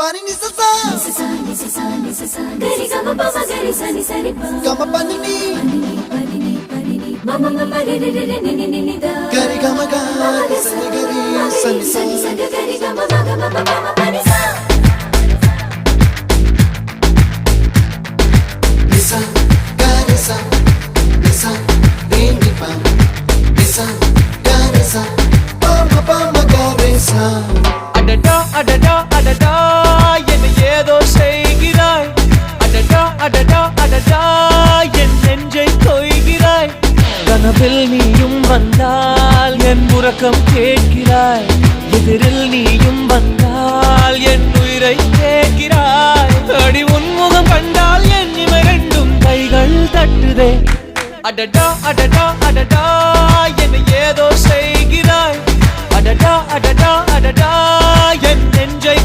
Pani ni sa gari gama pa ma gari sa ni sa ri pa gama pani ni mama mama re re re ni ni ni da gari gama ga sa ni gari sa ni sa gari gama ma pani sa nisa gari sa nisa re ni pa nisa gari sa pa ma gari sa adada adada adada என்ன ஏதோ செய்கிறாய் adada adada adada என் நெஞ்சை கொய்கிறாய் கனவில் நீயும் வந்தால் என் உறக்கம் கேட்கிறாய் எதிரில் நீயும் வந்தால் என் உயிரை கேட்கிறாய் அடி உன்முகம் கண்டால் என் இமை ரெண்டும் கைகள் தட்டுதே adada adada adada என்ன ஏதோ செய்கிறாய் adada adada adada என் நெஞ்சை